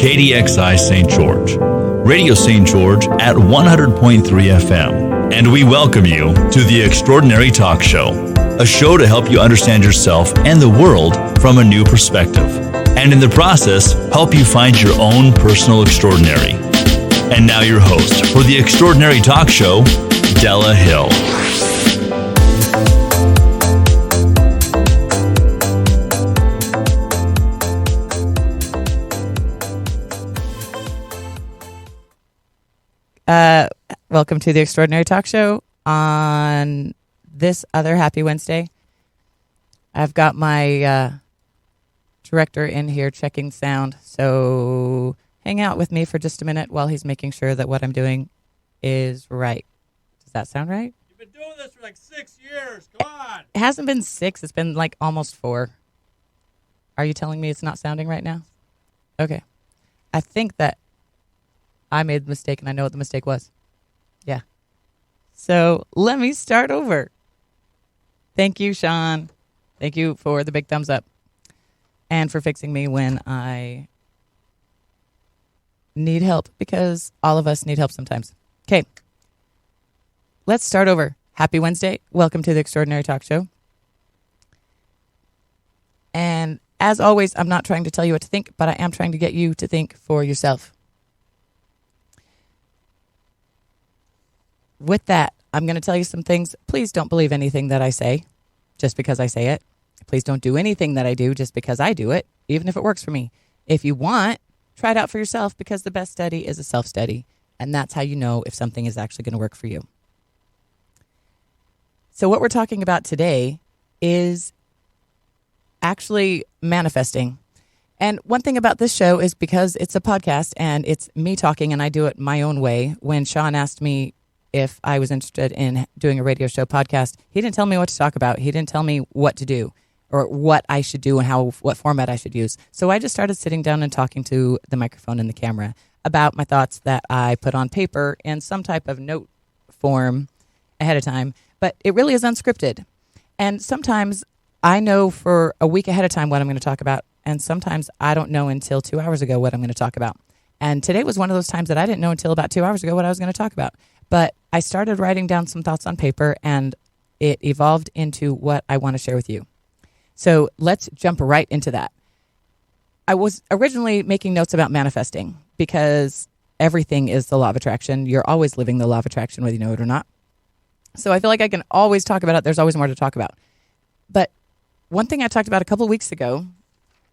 KDXI St. George, Radio St. George at 100.3 FM. And we welcome you to the Extraordinary Talk Show, a show to help you understand yourself and the world from a new perspective, and in the process, help you find your own personal extraordinary. And now your host for the Extraordinary Talk Show, Della Hill. Welcome to the Extraordinary Talk Show on this other Happy Wednesday. I've got my director in here checking sound, so hang out with me for just a minute while he's making sure that what I'm doing is right. Does that sound right? You've been doing this for like 6 years. Come on. It hasn't been 6. It's been like almost 4. Are you telling me it's not sounding right now? Okay. I think that I made the mistake, and I know what the mistake was. Yeah. So let me start over. Thank you, Sean. Thank you for the big thumbs up and for fixing me when I need help, because all of us need help sometimes. Okay. Let's start over. Happy Wednesday. Welcome to the Extraordinary Talk Show. And as always, I'm not trying to tell you what to think, but I am trying to get you to think for yourself. With that, I'm going to tell you some things. Please don't believe anything that I say just because I say it. Please don't do anything that I do just because I do it, even if it works for me. If you want, try it out for yourself, because the best study is a self-study, and that's how you know if something is actually going to work for you. So what we're talking about today is actually manifesting. And one thing about this show is, because it's a podcast and it's me talking and I do it my own way, when Sean asked me if I was interested in doing a radio show podcast, he didn't tell me what to talk about. He didn't tell me what to do or what I should do and what format I should use. So I just started sitting down and talking to the microphone and the camera about my thoughts that I put on paper in some type of note form ahead of time. But it really is unscripted. And sometimes I know for a week ahead of time what I'm going to talk about, and sometimes I don't know until 2 hours ago what I'm going to talk about. And today was one of those times that I didn't know until about 2 hours ago what I was going to talk about. But I started writing down some thoughts on paper, and it evolved into what I want to share with you. So let's jump right into that. I was originally making notes about manifesting, because everything is the law of attraction. You're always living the law of attraction, whether you know it or not. So I feel like I can always talk about it. There's always more to talk about. But one thing I talked about a couple of weeks ago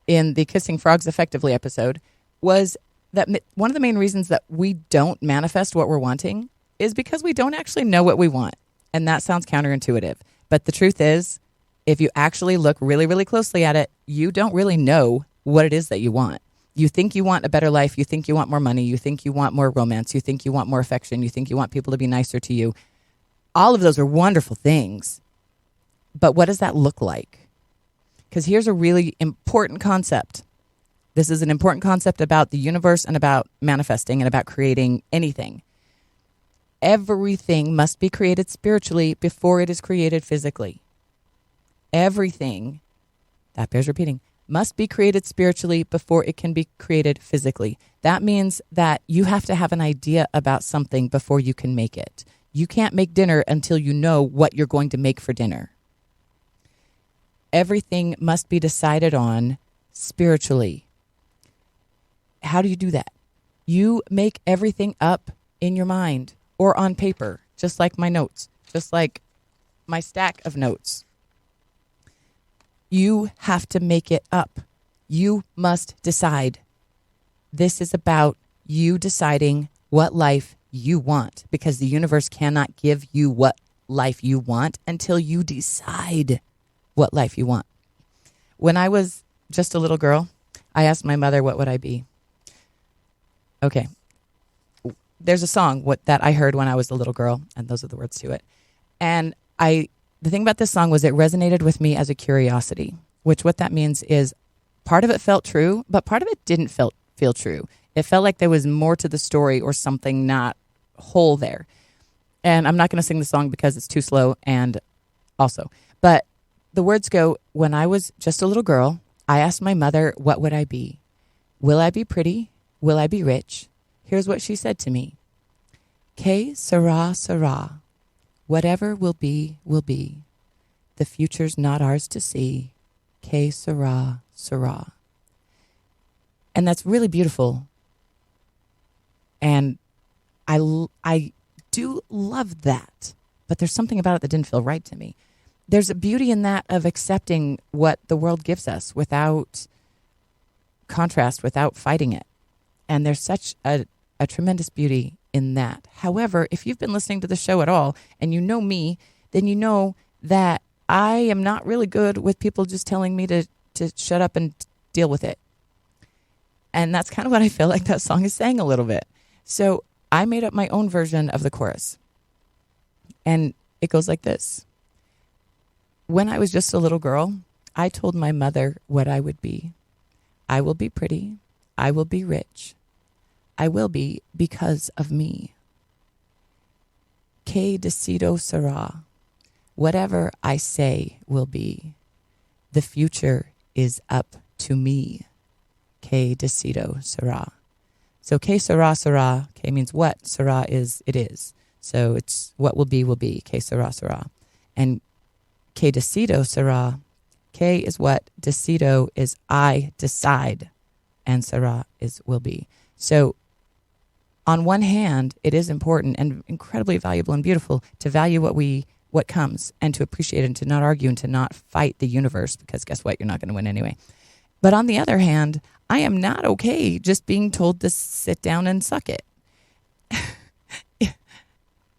in the Kissing Frogs Effectively episode was that one of the main reasons that we don't manifest what we're wanting is because we don't actually know what we want. And that sounds counterintuitive. But the truth is, if you actually look really, really closely at it, you don't really know what it is that you want. You think you want a better life. You think you want more money. You think you want more romance. You think you want more affection. You think you want people to be nicer to you. All of those are wonderful things. But what does that look like? Because here's a really important concept. This is an important concept about the universe and about manifesting and about creating anything. Everything must be created spiritually before it is created physically. Everything, that bears repeating, must be created spiritually before it can be created physically. That means that you have to have an idea about something before you can make it. You can't make dinner until you know what you're going to make for dinner. Everything must be decided on spiritually. How do you do that? You make everything up in your mind or on paper, just like my notes, just like my stack of notes. You have to make it up. You must decide. This is about you deciding what life you want, because the universe cannot give you what life you want until you decide what life you want. When I was just a little girl, I asked my mother, what would I be? Okay. There's a song that I heard when I was a little girl, and those are the words to it. And the thing about this song was it resonated with me as a curiosity, which what that means is part of it felt true, but part of it didn't feel true. It felt like there was more to the story or something not whole there. And I'm not going to sing the song because it's too slow and also. But the words go, when I was just a little girl, I asked my mother, what would I be? Will I be pretty? Will I be rich? Here's what she said to me. Que sera, sera. Whatever will be, will be. The future's not ours to see. Que sera, sera. And that's really beautiful. And I do love that. But there's something about it that didn't feel right to me. There's a beauty in that of accepting what the world gives us without contrast, without fighting it. And there's such a tremendous beauty in that. However, if you've been listening to the show at all and you know me, then you know that I am not really good with people just telling me to shut up and deal with it. And that's kind of what I feel like that song is saying a little bit. So I made up my own version of the chorus. And it goes like this. When I was just a little girl, I told my mother what I would be. I will be pretty. I will be rich. I will be because of me. Que decido sera. Whatever I say will be. The future is up to me. Que decido sera. So que sera, sera. Que means what. Sera is it is. So it's what will be, will be. Que sera, sera. And que decido sera. Que is what. Decido is I decide. And sera is will be. So on one hand, it is important and incredibly valuable and beautiful to value what comes and to appreciate it and to not argue and to not fight the universe, because guess what? You're not going to win anyway. But on the other hand, I am not okay just being told to sit down and suck it.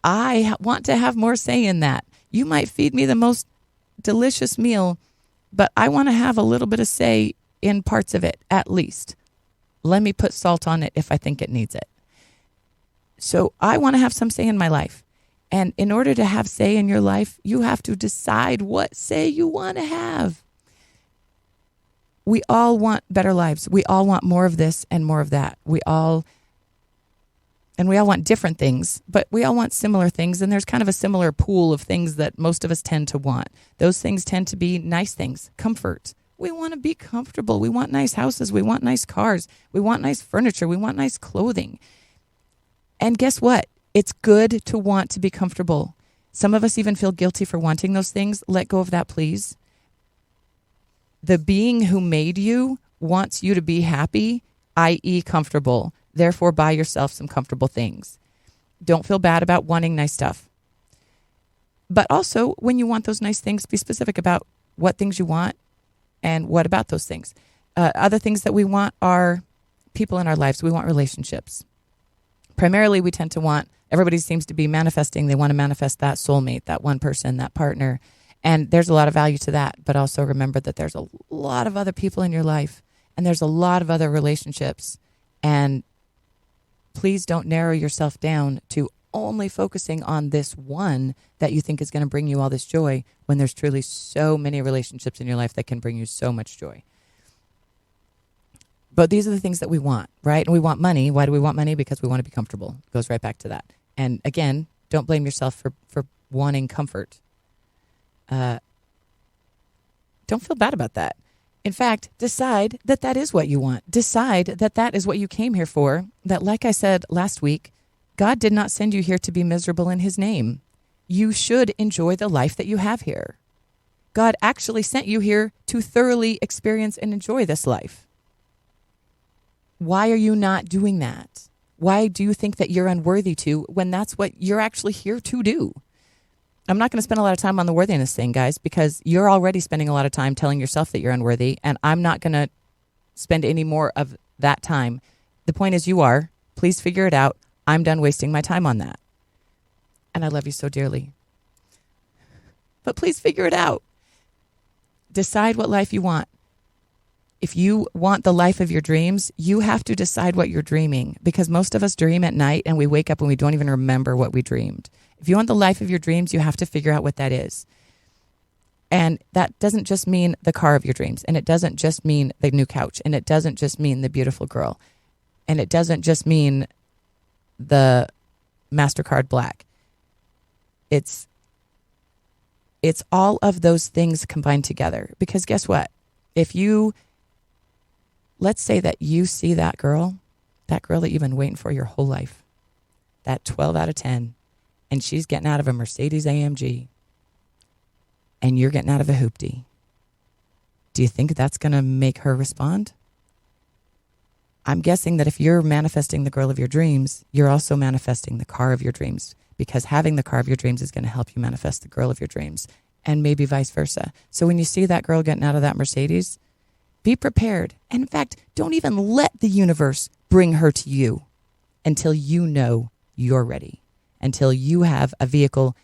I want to have more say in that. You might feed me the most delicious meal, but I want to have a little bit of say in parts of it, at least. Let me put salt on it if I think it needs it. So I want to have some say in my life. And in order to have say in your life, you have to decide what say you want to have. We all want better lives. We all want more of this and more of that. We all want different things, but we all want similar things. And there's kind of a similar pool of things that most of us tend to want. Those things tend to be nice things, comfort. We want to be comfortable. We want nice houses. We want nice cars. We want nice furniture. We want nice clothing. And guess what? It's good to want to be comfortable. Some of us even feel guilty for wanting those things. Let go of that, please. The being who made you wants you to be happy, i.e. comfortable. Therefore, buy yourself some comfortable things. Don't feel bad about wanting nice stuff. But also, when you want those nice things, be specific about what things you want and what about those things. Other things that we want are people in our lives. We want relationships. Primarily, we tend to want, everybody seems to be manifesting, they want to manifest that soulmate, that one person, that partner. And there's a lot of value to that. But also remember that there's a lot of other people in your life. And there's a lot of other relationships. And please don't narrow yourself down to only focusing on this one that you think is going to bring you all this joy, when there's truly so many relationships in your life that can bring you so much joy. But these are the things that we want, right? And we want money. Why do we want money? Because we want to be comfortable. It goes right back to that. And again, don't blame yourself for wanting comfort. Don't feel bad about that. In fact, decide that that is what you want. Decide that that is what you came here for. That, like I said last week, God did not send you here to be miserable in his name. You should enjoy the life that you have here. God actually sent you here to thoroughly experience and enjoy this life. Why are you not doing that? Why do you think that you're unworthy to, when that's what you're actually here to do? I'm not going to spend a lot of time on the worthiness thing, guys, because you're already spending a lot of time telling yourself that you're unworthy, and I'm not going to spend any more of that time. The point is you are. Please figure it out. I'm done wasting my time on that. And I love you so dearly. But please figure it out. Decide what life you want. If you want the life of your dreams, you have to decide what you're dreaming, because most of us dream at night and we wake up and we don't even remember what we dreamed. If you want the life of your dreams, you have to figure out what that is. And that doesn't just mean the car of your dreams. And it doesn't just mean the new couch. And it doesn't just mean the beautiful girl. And it doesn't just mean the MasterCard Black. It's all of those things combined together. Because guess what? Let's say that you see that girl that girl that you've been waiting for your whole life, that 12 out of 10, and she's getting out of a Mercedes AMG, and you're getting out of a hoopty. Do you think that's going to make her respond? I'm guessing that if you're manifesting the girl of your dreams, you're also manifesting the car of your dreams, because having the car of your dreams is going to help you manifest the girl of your dreams, and maybe vice versa. So when you see that girl getting out of that Mercedes, be prepared. And in fact, don't even let the universe bring her to you until you know you're ready, until you have a vehicle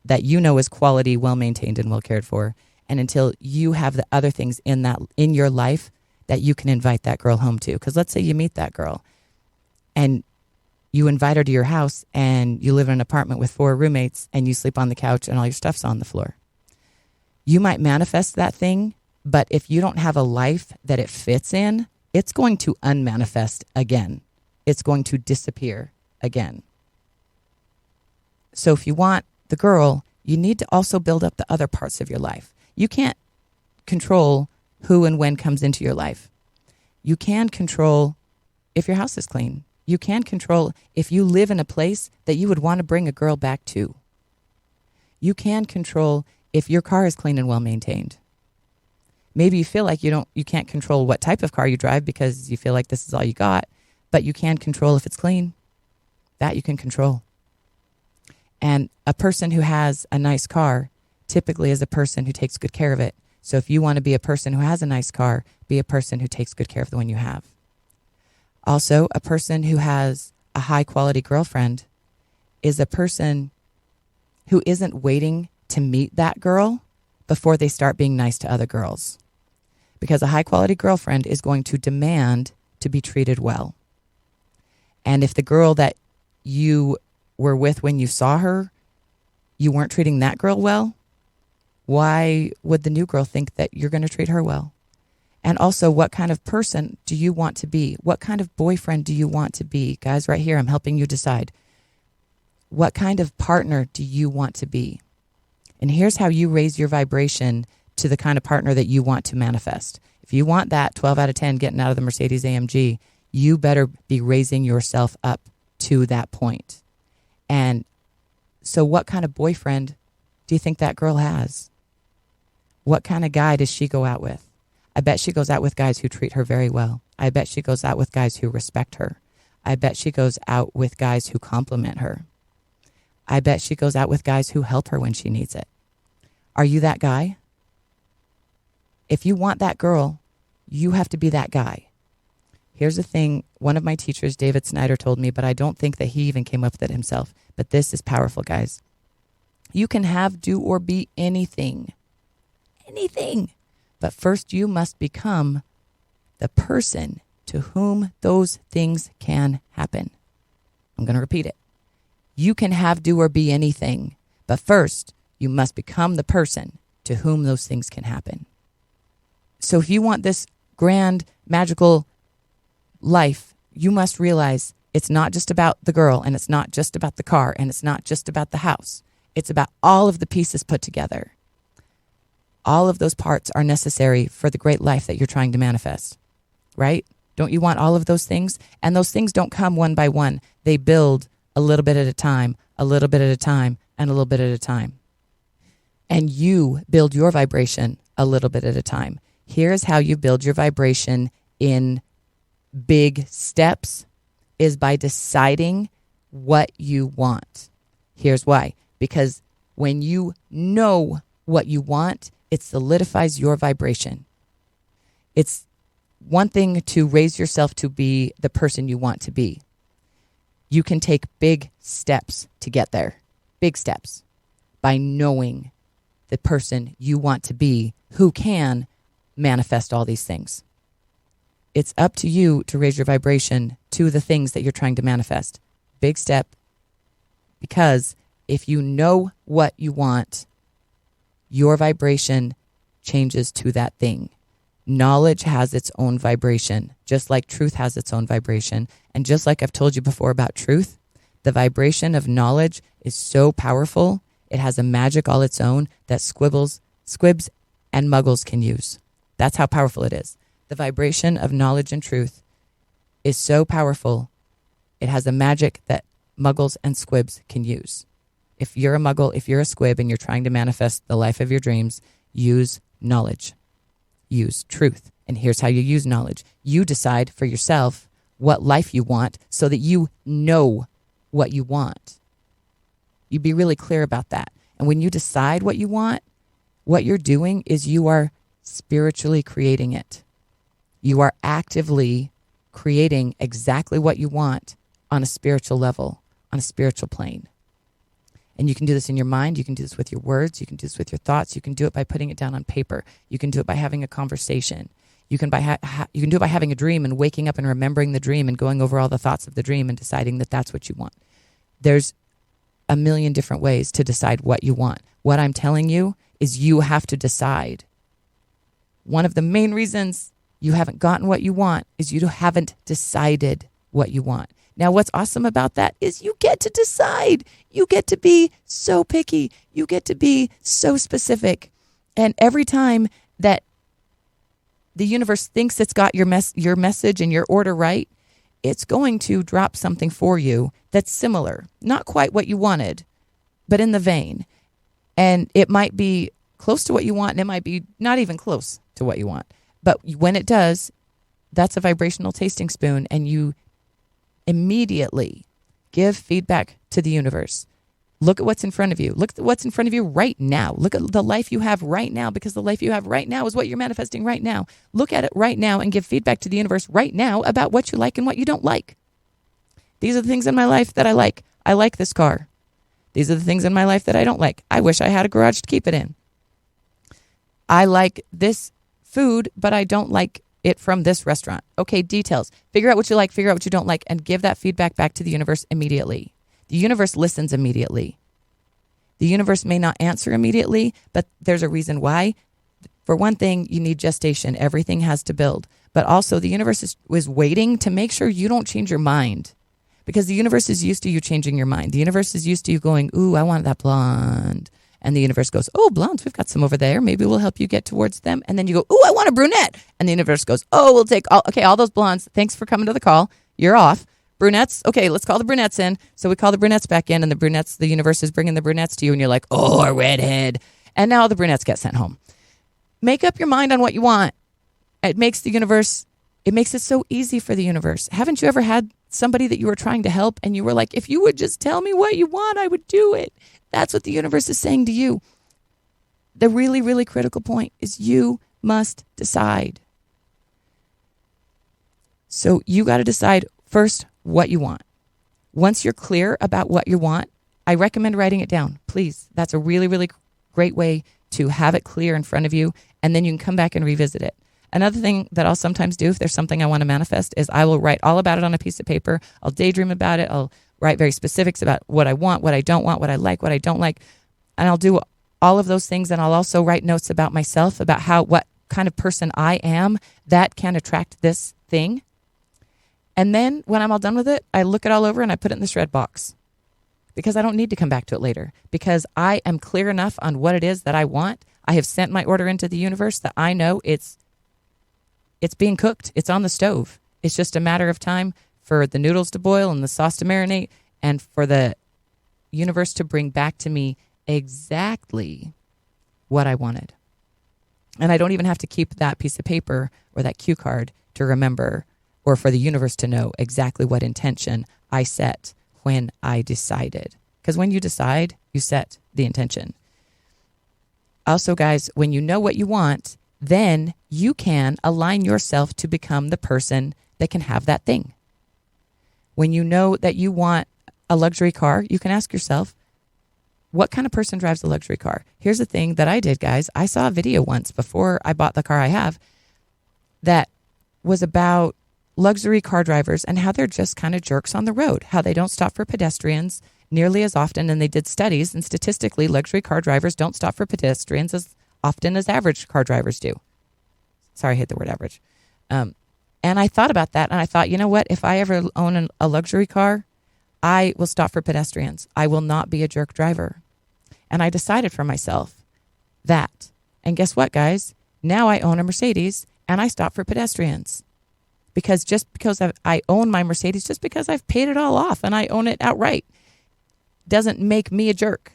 that you know is quality, well-maintained, and well cared for, and until you have the other things in your life that you can invite that girl home to. Because let's say you meet that girl and you invite her to your house and you live in an apartment with 4 roommates and you sleep on the couch and all your stuff's on the floor. You might manifest that thing, but if you don't have a life that it fits in, it's going to unmanifest again. It's going to disappear again. So if you want the girl, you need to also build up the other parts of your life. You can't control who and when comes into your life. You can control if your house is clean. You can control if you live in a place that you would want to bring a girl back to. You can control if your car is clean and well maintained. Maybe you feel like you can't control what type of car you drive because you feel like this is all you got, but you can control if it's clean. That you can control. And a person who has a nice car typically is a person who takes good care of it. So if you want to be a person who has a nice car, be a person who takes good care of the one you have. Also, a person who has a high quality girlfriend is a person who isn't waiting to meet that girl before they start being nice to other girls. Because a high quality girlfriend is going to demand to be treated well. And if the girl that you were with when you saw her, you weren't treating that girl well, why would the new girl think that you're going to treat her well? And also, what kind of person do you want to be? What kind of boyfriend do you want to be? Guys, right here, I'm helping you decide. What kind of partner do you want to be? And here's how you raise your vibration to the kind of partner that you want to manifest. If you want that 12 out of 10 getting out of the Mercedes AMG, you better be raising yourself up to that point. And so what kind of boyfriend do you think that girl has? What kind of guy does she go out with? I bet she goes out with guys who treat her very well. I bet she goes out with guys who respect her. I bet she goes out with guys who compliment her. I bet she goes out with guys who help her when she needs it. Are you that guy? If you want that girl, you have to be that guy. Here's the thing. One of my teachers, David Snyder, told me, but I don't think that he even came up with it himself. But this is powerful, guys. You can have, do, or be anything. Anything. But first you must become the person to whom those things can happen. I'm going to repeat it. You can have, do, or be anything. But first you must become the person to whom those things can happen. So if you want this grand, magical life, you must realize it's not just about the girl, and it's not just about the car, and it's not just about the house. It's about all of the pieces put together. All of those parts are necessary for the great life that you're trying to manifest, right? Don't you want all of those things? And those things don't come one by one. They build a little bit at a time, a little bit at a time, and a little bit at a time. And you build your vibration a little bit at a time. Here's how you build your vibration in big steps, is by deciding what you want. Here's why. Because when you know what you want, it solidifies your vibration. It's one thing to raise yourself to be the person you want to be. You can take big steps to get there. Big steps. By knowing the person you want to be who can manifest all these things. It's up to you to raise your vibration to the things that you're trying to manifest. Big step. Because if you know what you want, your vibration changes to that thing. Knowledge has its own vibration, just like truth has its own vibration. And just like I've told you before about truth, the vibration of knowledge is so powerful, it has a magic all its own that squibs, and muggles can use. That's how powerful it is. The vibration of knowledge and truth is so powerful. It has a magic that muggles and squibs can use. If you're a muggle, if you're a squib and you're trying to manifest the life of your dreams, use knowledge. Use truth. And here's how you use knowledge. You decide for yourself what life you want so that you know what you want. You be really clear about that. And when you decide what you want, what you're doing is you are spiritually creating it. You are actively creating exactly what you want on a spiritual level, on a spiritual plane. And you can do this in your mind. You can do this with your words. You can do this with your thoughts. You can do it by putting it down on paper. You can do it by having a conversation. You can do it by having a dream and waking up and remembering the dream and going over all the thoughts of the dream and deciding that that's what you want. There's a million different ways to decide what you want. What I'm telling you is you have to decide. One of the main reasons you haven't gotten what you want is you haven't decided what you want. Now, what's awesome about that is you get to decide. You get to be so picky. You get to be so specific. And every time that the universe thinks it's got your message and your order right, it's going to drop something for you that's similar. Not quite what you wanted, but in the vein. And it might be close to what you want, and it might be not even close to what you want. But when it does, that's a vibrational tasting spoon, and you immediately give feedback to the universe. Look at what's in front of you. Look at what's in front of you right now. Look at the life you have right now, because the life you have right now is what you're manifesting right now. Look at it right now and give feedback to the universe right now about what you like and what you don't like. These are the things in my life that I like. I like this car. These are the things in my life that I don't like. I wish I had a garage to keep it in. I like this food, but I don't like it from this restaurant. Okay, details. Figure out what you like, figure out what you don't like, and give that feedback back to the universe immediately. The universe listens immediately. The universe may not answer immediately, but there's a reason why. For one thing, you need gestation. Everything has to build. But also, the universe is waiting to make sure you don't change your mind. Because the universe is used to you changing your mind. The universe is used to you going, ooh, I want that blonde. And the universe goes, oh, blondes, we've got some over there. Maybe we'll help you get towards them. And then you go, ooh, I want a brunette. And the universe goes, oh, we'll take all those blondes. Thanks for coming to the call. You're off. Brunettes, okay, let's call the brunettes in. So we call the brunettes back in, and the universe is bringing the brunettes to you, and you're like, oh, a redhead. And now the brunettes get sent home. Make up your mind on what you want. It makes it so easy for the universe. Haven't you ever had somebody that you were trying to help, and you were like, if you would just tell me what you want, I would do it? That's what the universe is saying to you. The really, really critical point is you must decide. So you got to decide first what you want. Once you're clear about what you want, I recommend writing it down, please. That's a really, really great way to have it clear in front of you, and then you can come back and revisit it. Another thing that I'll sometimes do if there's something I want to manifest is I will write all about it on a piece of paper. I'll daydream about it. I'll write very specifics about what I want, what I don't want, what I like, what I don't like. And I'll do all of those things, and I'll also write notes about myself, about what kind of person I am that can attract this thing. And then when I'm all done with it, I look it all over and I put it in the shred box, because I don't need to come back to it later, because I am clear enough on what it is that I want. I have sent my order into the universe that I know it's being cooked. It's on the stove. It's just a matter of time for the noodles to boil and the sauce to marinate, and for the universe to bring back to me exactly what I wanted. And I don't even have to keep that piece of paper or that cue card to remember, or for the universe to know exactly what intention I set when I decided. Because when you decide, you set the intention. Also, guys, when you know what you want, then you can align yourself to become the person that can have that thing. When you know that you want a luxury car, you can ask yourself, what kind of person drives a luxury car? Here's the thing that I did, guys. I saw a video once before I bought the car I have that was about luxury car drivers and how they're just kind of jerks on the road, how they don't stop for pedestrians nearly as often. And they did studies, and statistically, luxury car drivers don't stop for pedestrians as often as average car drivers do. Sorry, I hate the word average. And I thought about that, and I thought, you know what? If I ever own a luxury car, I will stop for pedestrians. I will not be a jerk driver. And I decided for myself that. And guess what, guys? Now I own a Mercedes, and I stop for pedestrians. Because just because I own my Mercedes, just because I've paid it all off and I own it outright, doesn't make me a jerk.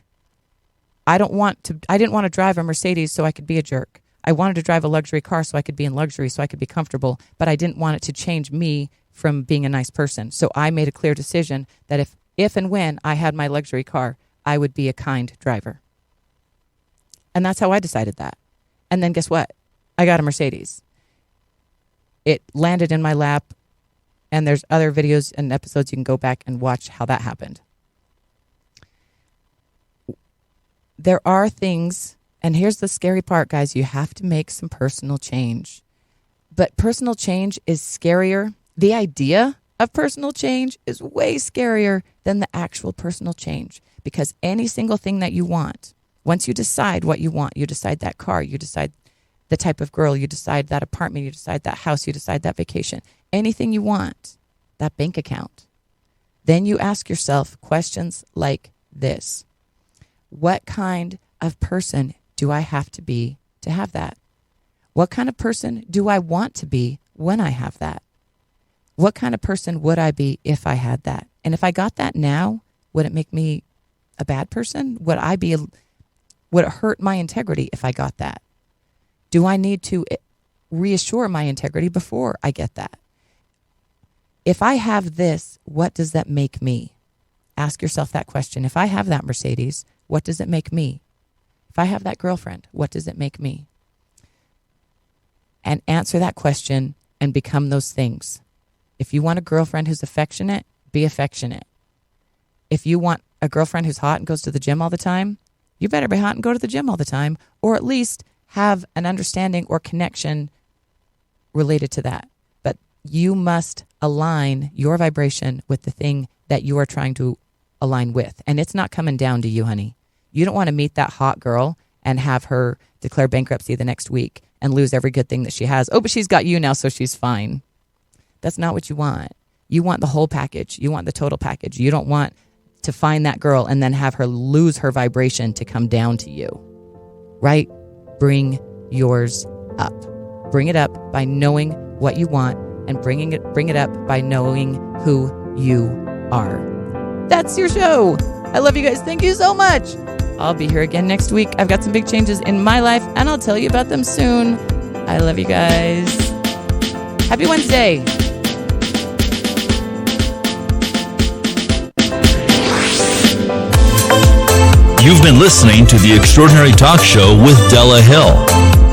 I didn't want to drive a Mercedes so I could be a jerk. I wanted to drive a luxury car so I could be in luxury, so I could be comfortable, but I didn't want it to change me from being a nice person. So I made a clear decision that if and when I had my luxury car, I would be a kind driver. And that's how I decided that. And then guess what? I got a Mercedes. It landed in my lap, and there's other videos and episodes you can go back and watch how that happened. There are things, and here's the scary part, guys, you have to make some personal change. But personal change is scarier. The idea of personal change is way scarier than the actual personal change, because any single thing that you want, once you decide what you want, you decide that car, you decide the type of girl, you decide that apartment, you decide that house, you decide that vacation, anything you want, that bank account. Then you ask yourself questions like this. What kind of person do I have to be to have that? What kind of person do I want to be when I have that? What kind of person would I be if I had that? And if I got that now, would it make me a bad person? Would it hurt my integrity if I got that? Do I need to reassure my integrity before I get that? If I have this, what does that make me? Ask yourself that question. If I have that Mercedes, what does it make me? If I have that girlfriend, what does it make me? And answer that question and become those things. If you want a girlfriend who's affectionate, be affectionate. If you want a girlfriend who's hot and goes to the gym all the time, you better be hot and go to the gym all the time, or at least have an understanding or connection related to that. But you must align your vibration with the thing that you are trying to align with. And it's not coming down to you, honey. You don't want to meet that hot girl and have her declare bankruptcy the next week and lose every good thing that she has. Oh, but she's got you now, so she's fine. That's not what you want. You want the whole package. You want the total package. You don't want to find that girl and then have her lose her vibration to come down to you. Right? Bring yours up. Bring it up by knowing what you want, and bring it up by knowing who you are. That's your show. I love you guys. Thank you so much. I'll be here again next week. I've got some big changes in my life, and I'll tell you about them soon. I love you guys. Happy Wednesday. You've been listening to The Extraordinary Talk Show with Della Hill.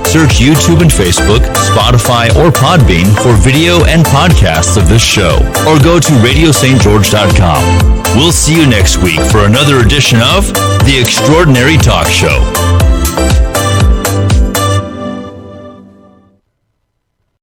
Search YouTube and Facebook, Spotify, or Podbean for video and podcasts of this show, or go to radiostgeorge.com. We'll see you next week for another edition of The Extraordinary Talk Show.